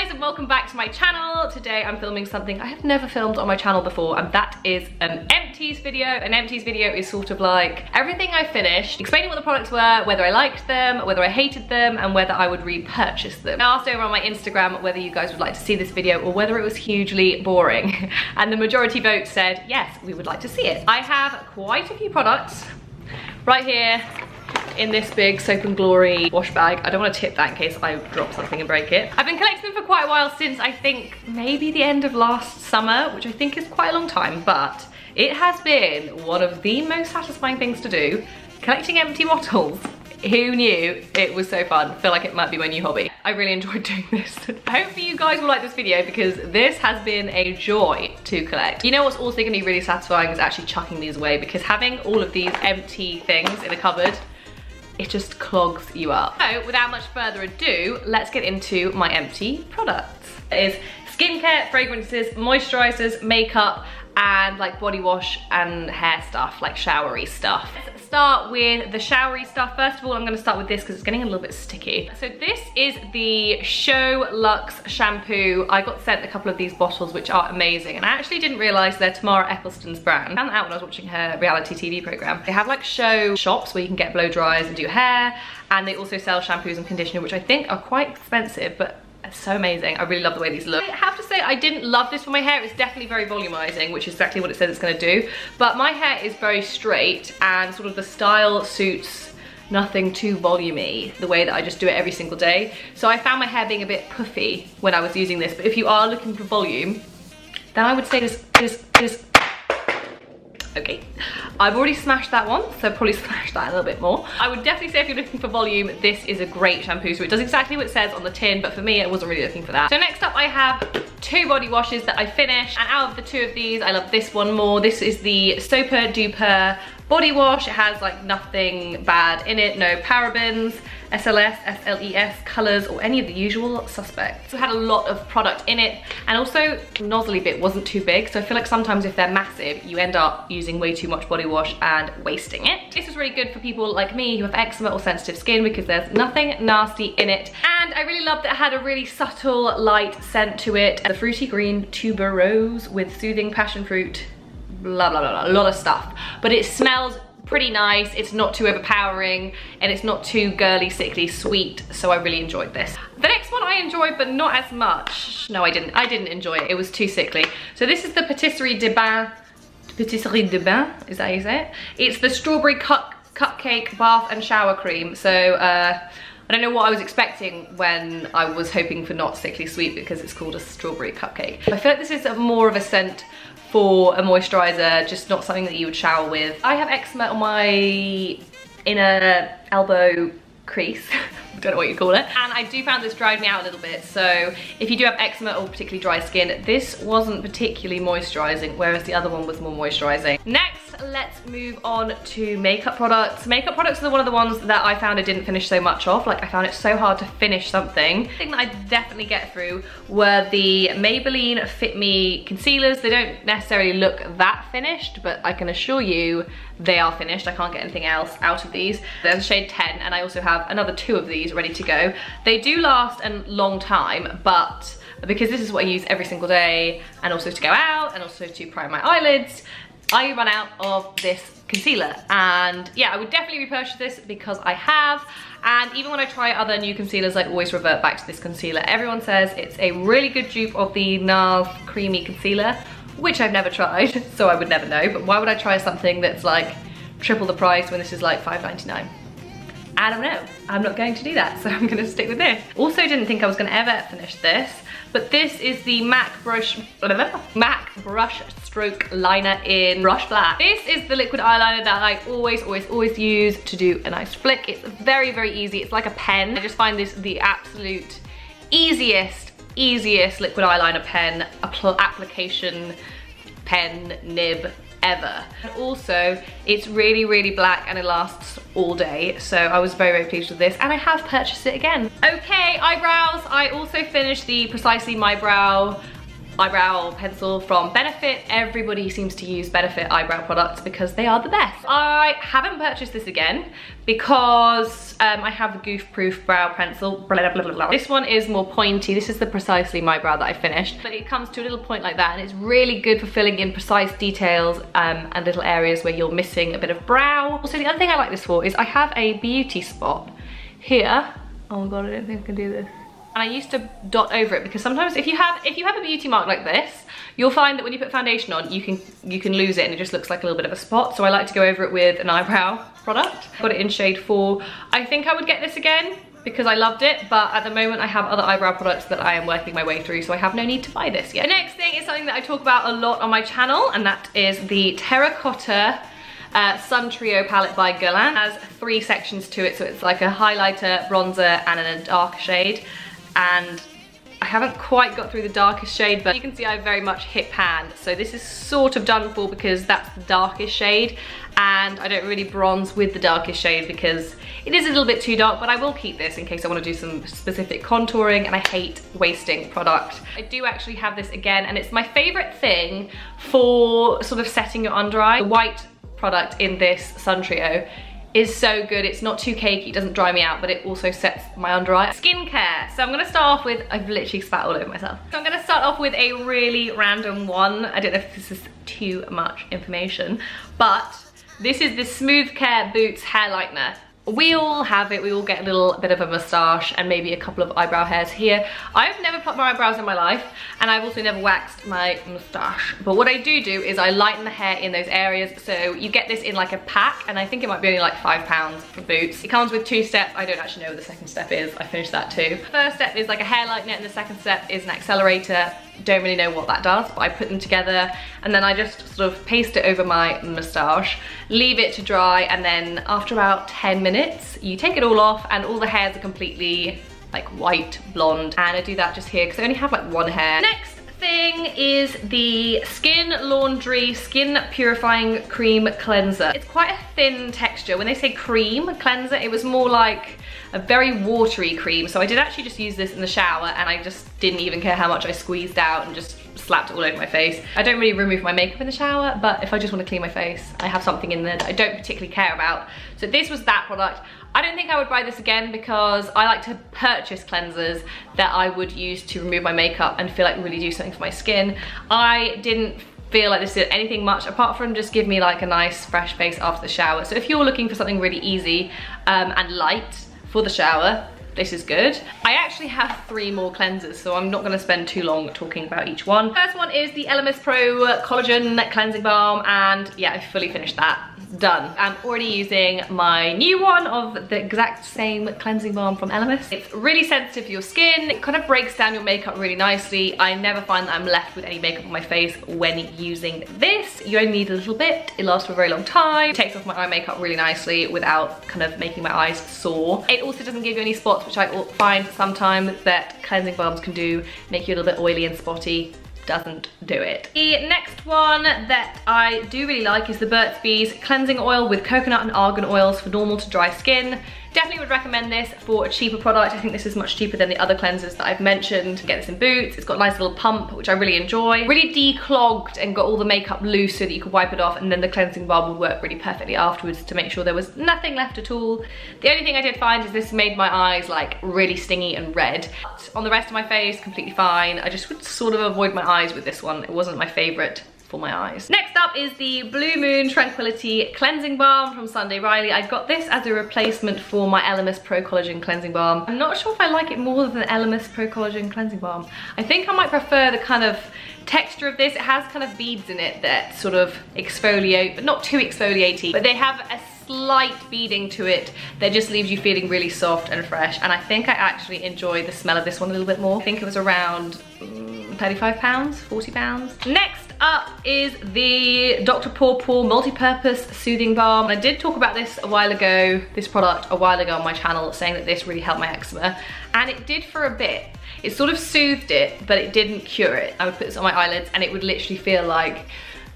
guys, and welcome back to my channel. Today I'm filming something I have never filmed on my channel before, and that is an empties video. An empties video is sort of like everything I finished, explaining what the products were, whether I liked them, whether I hated them, and whether I would repurchase them. I asked over on my Instagram whether you guys would like to see this video or whether it was hugely boring, and the majority vote said yes, we would like to see it. I have quite a few products right here in this big Soap and Glory wash bag. I don't want to tip that in case I drop something and break it. I've been collecting them for quite a while, since I think maybe the end of last summer, which I think is quite a long time, but it has been one of the most satisfying things to do, collecting empty bottles. Who knew it was so fun? I feel like it might be my new hobby. I really enjoyed doing this. Hopefully you guys will like this video, because this has been a joy to collect. You know what's also gonna be really satisfying is actually chucking these away, because having all of these empty things in a cupboard, it just clogs you up. So without much further ado, let's get into my empty products. It is skincare, fragrances, moisturizers, makeup, and like body wash and hair stuff, like showery stuff. Let's start with the showery stuff. First of all, I'm gonna start with this because it's getting a little bit sticky. So this is the Show Luxe shampoo. I got sent a couple of these bottles, which are amazing, and I actually didn't realize they're Tamara Eccleston's brand. I found that out when I was watching her reality TV program. They have like Show shops where you can get blow dries and do your hair, and they also sell shampoos and conditioner, which I think are quite expensive, but it's so amazing. I really love the way these look. I have to say I didn't love this for my hair. It's definitely very volumizing, which is exactly what it says it's gonna do. But my hair is very straight, and sort of the style suits nothing too volumey, the way that I just do it every single day. So I found my hair being a bit puffy when I was using this. But if you are looking for volume, then I would say this. Okay, I've already smashed that one, so probably smash that a little bit more. I would definitely say if you're looking for volume, this is a great shampoo. So it does exactly what it says on the tin, but for me, I wasn't really looking for that. So next up, I have two body washes that I finished, and out of the two of these, I love this one more. This is the Super Duper body wash. It has like nothing bad in it, no parabens, SLS, SLES, colors, or any of the usual suspects. It had a lot of product in it, and also the nozzly bit wasn't too big, so I feel like sometimes if they're massive, you end up using way too much body wash and wasting it. This is really good for people like me who have eczema or sensitive skin, because there's nothing nasty in it. And I really loved that it had a really subtle, light scent to it. The fruity green tuberose with soothing passion fruit, blah, blah, blah, blah, a lot of stuff. But it smells pretty nice, it's not too overpowering, and it's not too girly, sickly sweet, so I really enjoyed this. The next one I enjoyed, but not as much. No, I didn't enjoy it. It was too sickly. So this is the Patisserie de Bain, is that how you say it? It's the strawberry cupcake bath and shower cream. So I don't know what I was expecting when I was hoping for not sickly sweet, because it's called a strawberry cupcake. I feel like this is more of a scent for a moisturizer, just not something that you would shower with. I have eczema on my inner elbow crease. Don't know what you call it. And I do find this dried me out a little bit. So if you do have eczema or particularly dry skin, this wasn't particularly moisturizing, whereas the other one was more moisturizing. Next, let's move on to makeup products. Makeup products are one of the ones that I found I didn't finish so much of. Like, I found it so hard to finish something. The thing that I definitely get through were the Maybelline Fit Me concealers. They don't necessarily look that finished, but I can assure you they are finished. I can't get anything else out of these. There's a shade 10, and I also have another 2 of these ready to go. They do last a long time, but because this is what I use every single day, and also to go out, and also to prime my eyelids, I run out of this concealer. And yeah, I would definitely repurchase this because I have. And even when I try other new concealers, I always revert back to this concealer. Everyone says it's a really good dupe of the NARS Creamy Concealer, which I've never tried, so I would never know. But why would I try something that's like triple the price when this is like $5.99? I don't know. I'm not going to do that, so I'm gonna stick with this. Also didn't think I was gonna ever finish this, but this is the MAC Brush Stroke Liner in Brush Black. This is the liquid eyeliner that I always use to do a nice flick. It's very, very easy. It's like a pen. I just find this the absolute easiest liquid eyeliner pen, application pen, nib ever. And also, it's really, really black and it lasts all day. So I was very, very pleased with this, and I have purchased it again. Okay, eyebrows. I also finished the Precisely My Brow eyebrow pencil from Benefit. Everybody seems to use Benefit eyebrow products because they are the best. I haven't purchased this again because I have the Goof Proof brow pencil. Blah, blah, blah, blah. This one is more pointy. This is the Precisely My Brow that I finished, but it comes to a little point like that, and it's really good for filling in precise details and little areas where you're missing a bit of brow. Also, the other thing I like this for is I have a beauty spot here. Oh my god, I don't think I can do this. And I used to dot over it because sometimes if you have a beauty mark like this, you'll find that when you put foundation on, you can lose it and it just looks like a little bit of a spot. So I like to go over it with an eyebrow product. Got it in shade 4. I think I would get this again because I loved it, but at the moment I have other eyebrow products that I am working my way through, so I have no need to buy this yet. The next thing is something that I talk about a lot on my channel, and that is the Terracotta Sun Trio palette by Guerlain. It has 3 sections to it, so it's like a highlighter, bronzer, and a darker shade. And I haven't quite got through the darkest shade, but you can see I very much hit pan. So this is sort of done for because that's the darkest shade, and I don't really bronze with the darkest shade because it is a little bit too dark, but I will keep this in case I want to do some specific contouring, and I hate wasting product. I do actually have this again, and it's my favorite thing for sort of setting your under eye. The white product in this Sun Trio is so good. It's not too cakey, it doesn't dry me out, but it also sets my under eye. Skincare. So I'm gonna start off with, I've literally spat all over myself. So I'm gonna start off with a really random one. I don't know if this is too much information, but this is the Smooth Care Boots hair lightener. We all have it, we all get a little bit of a moustache and maybe a couple of eyebrow hairs here. I've never plucked my eyebrows in my life, and I've also never waxed my moustache. But what I do is I lighten the hair in those areas. So you get this in like a pack, and I think it might be only like £5 for Boots. It comes with 2 steps. I don't actually know what the second step is. I finished that too. The first step is like a hair lightener, and the second step is an accelerator. Don't really know what that does, but I put them together and then I just sort of paste it over my moustache, leave it to dry, and then after about 10 minutes, you take it all off and all the hairs are completely like white, blonde. And I do that just here because I only have like 1 hair. Next thing is the Skin Laundry Skin Purifying Cream Cleanser. It's quite a thin texture. When they say cream cleanser, it was more like a very watery cream. So I did actually just use this in the shower, and I just didn't even care how much I squeezed out and just slapped it all over my face. I don't really remove my makeup in the shower, but if I just want to clean my face, I have something in there that I don't particularly care about. So this was that product. I don't think I would buy this again because I like to purchase cleansers that I would use to remove my makeup and feel like really do something for my skin. I didn't feel like this did anything much apart from just give me like a nice fresh face after the shower. So if you're looking for something really easy and light for the shower, this is good. I actually have 3 more cleansers, so I'm not gonna spend too long talking about each one. First one is the ELEMIS Pro Collagen Cleansing Balm, and yeah, I fully finished that. Done. I'm already using my new one of the exact same cleansing balm from ELEMIS. It's really sensitive for your skin. It kind of breaks down your makeup really nicely. I never find that I'm left with any makeup on my face when using this. You only need a little bit. It lasts for a very long time. It takes off my eye makeup really nicely without kind of making my eyes sore. It also doesn't give you any spots, which I find sometimes that cleansing balms can do, make you a little bit oily and spotty. Doesn't do it. The next one that I do really like is the Burt's Bees Cleansing Oil with coconut and argan oils for normal to dry skin. Definitely would recommend this for a cheaper product. I think this is much cheaper than the other cleansers that I've mentioned. Get this in Boots. It's got a nice little pump, which I really enjoy. Really declogged and got all the makeup loose so that you could wipe it off, and then the cleansing balm would work really perfectly afterwards to make sure there was nothing left at all. The only thing I did find is this made my eyes like really stingy and red. But on the rest of my face, completely fine. I just would sort of avoid my eyes with this one. It wasn't my favorite for my eyes. Next up is the Blue Moon Tranquility Cleansing Balm from Sunday Riley. I got this as a replacement for my ELEMIS Pro Collagen Cleansing Balm. I'm not sure if I like it more than the ELEMIS Pro Collagen Cleansing Balm. I think I might prefer the kind of texture of this. It has kind of beads in it that sort of exfoliate, but not too exfoliaty, but they have a slight beading to it that just leaves you feeling really soft and fresh, and I think I actually enjoy the smell of this one a little bit more. I think it was around £35, £40. Next up is the Dr. Paw Paw Multi-Purpose Soothing Balm. I did talk about this a while ago, this product a while ago on my channel, saying that this really helped my eczema, and it did for a bit. It sort of soothed it, but it didn't cure it. I would put this on my eyelids and it would literally feel like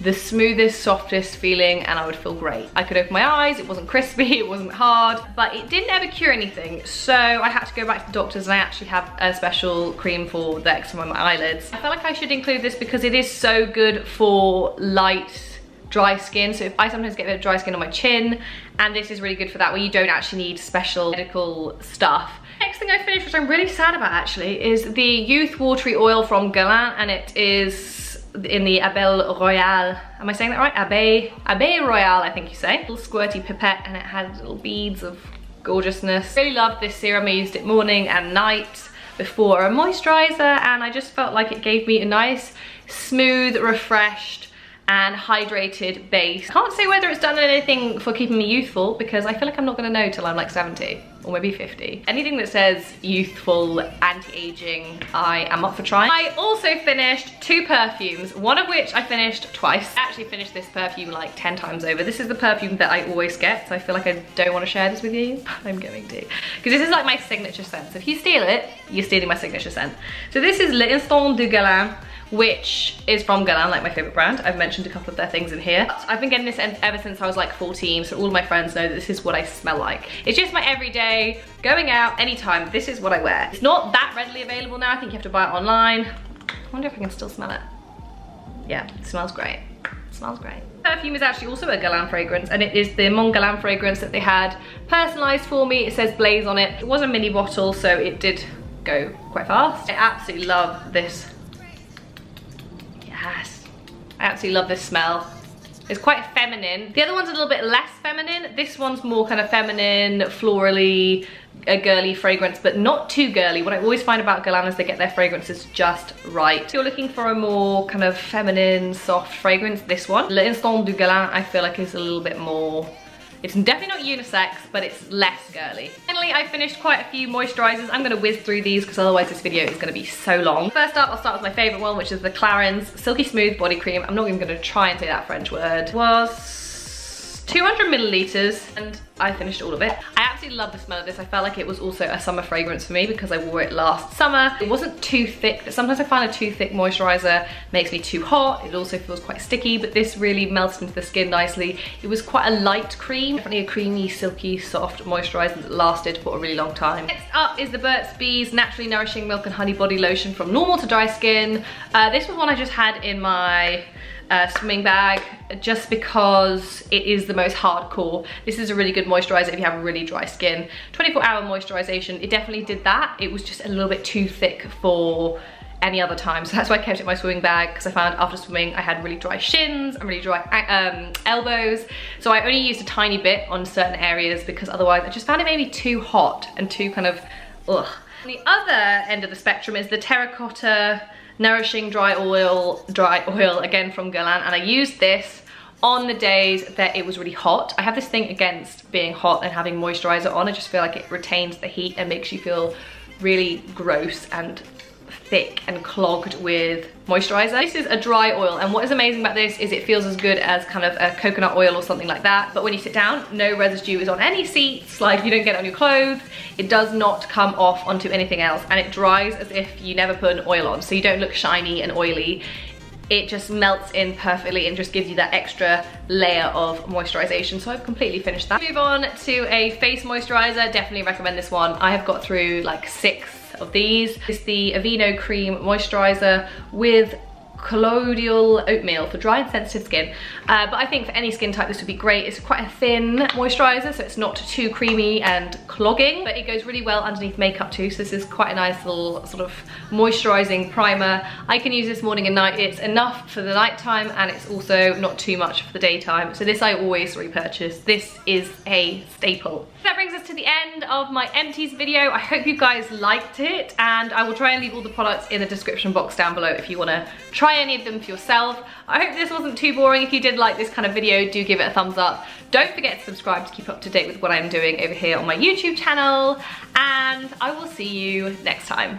the smoothest, softest feeling, and I would feel great. I could open my eyes, it wasn't crispy, it wasn't hard, but it didn't ever cure anything. So I had to go back to the doctors, and I actually have a special cream for the eczema on my eyelids. I feel like I should include this because it is so good for light, dry skin. So if I sometimes get a bit of dry skin on my chin, and this is really good for that, where you don't actually need special medical stuff. Next thing I finished, which I'm really sad about actually, is the Youth Watery Oil from Guerlain, and it is in the Abeille Royale. Am I saying that right? Abeille Royale, I think you say. Little squirty pipette, and it had little beads of gorgeousness. Really loved this serum. I used it morning and night before a moisturizer, and I just felt like it gave me a nice, smooth, refreshed, and hydrated base. Can't say whether it's done anything for keeping me youthful, because I feel like I'm not gonna know till I'm like 70 or maybe 50. Anything that says youthful, anti-aging, I am up for trying. I also finished 2 perfumes, one of which I finished twice. I actually finished this perfume like 10 times over. This is the perfume that I always get, so I feel like I don't want to share this with you. I'm going to, because this is like my signature scent. So if you steal it, you're stealing my signature scent. So this is L'Instant du Guerlain, which is from Guerlain, like my favorite brand. I've mentioned a couple of their things in here. I've been getting this ever since I was like 14, so all of my friends know that this is what I smell like. It's just my everyday, going out, anytime, this is what I wear. It's not that readily available now. I think you have to buy it online. I wonder if I can still smell it. Yeah, it smells great. It smells great. Perfume is actually also a Guerlain fragrance, and it is the Mon Guerlain fragrance that they had personalized for me. It says Blaise on it. It was a mini bottle, so it did go quite fast. I absolutely love this. Yes, I absolutely love this smell. It's quite feminine. The other one's a little bit less feminine. This one's more kind of feminine, florally, a girly fragrance, but not too girly. What I always find about Guerlain is they get their fragrances just right. If you're looking for a more kind of feminine, soft fragrance, this one, L'Instant du Guerlain, I feel like is a little bit more, it's definitely not unisex, but it's less girly. Finally, I finished quite a few moisturizers. I'm gonna whiz through these because otherwise this video is gonna be so long. First up, I'll start with my favorite one, which is the Clarins Silky Smooth Body Cream. I'm not even gonna try and say that French word. It was 200 milliliters, and I finished all of it. I absolutely love the smell of this. I felt like it was also a summer fragrance for me because I wore it last summer. It wasn't too thick, but sometimes I find a too thick moisturizer makes me too hot. It also feels quite sticky, but this really melts into the skin nicely. It was quite a light cream, definitely a creamy, silky, soft moisturizer that lasted for a really long time. Next up is the Burt's Bees Naturally Nourishing Milk and Honey Body Lotion from normal to dry skin. This was one I just had in my swimming bag just because it is the most hardcore. This is a really good moisturizer if you have really dry skin. 24-hour moisturization, it definitely did that. It was just a little bit too thick for any other time, so that's why I kept it in my swimming bag, because I found after swimming I had really dry shins and really dry elbows, so I only used a tiny bit on certain areas because otherwise I just found it maybe too hot and too kind of ugh. The other end of the spectrum is the Terracotta Nourishing Dry Oil again from Guerlain, and I used this on the days that it was really hot. I have this thing against being hot and having moisturizer on. I just feel like it retains the heat and makes you feel really gross and thick and clogged with moisturizer. This is a dry oil, and what is amazing about this is it feels as good as kind of a coconut oil or something like that, but when you sit down, no residue is on any seats, like you don't get it on your clothes. It does not come off onto anything else, and it dries as if you never put an oil on, so you don't look shiny and oily. It just melts in perfectly and just gives you that extra layer of moisturization. So I've completely finished that. Move on to a face moisturizer. Definitely recommend this one. I have got through like 6 of these. It's the Aveeno Cream Moisturizer with colloidal oatmeal for dry and sensitive skin, but I think for any skin type this would be great. It's quite a thin moisturizer, so it's not too creamy and clogging, but it goes really well underneath makeup too, so this is quite a nice little sort of moisturizing primer. I can use this morning and night. It's enough for the nighttime, and it's also not too much for the daytime, so this I always repurchase. This is a staple. That brings us to the end of my empties video. I hope you guys liked it, and I will try and leave all the products in the description box down below if you want to try any of them for yourself. I hope this wasn't too boring. If you did like this kind of video, do give it a thumbs up. Don't forget to subscribe to keep up to date with what I'm doing over here on my YouTube channel, and I will see you next time.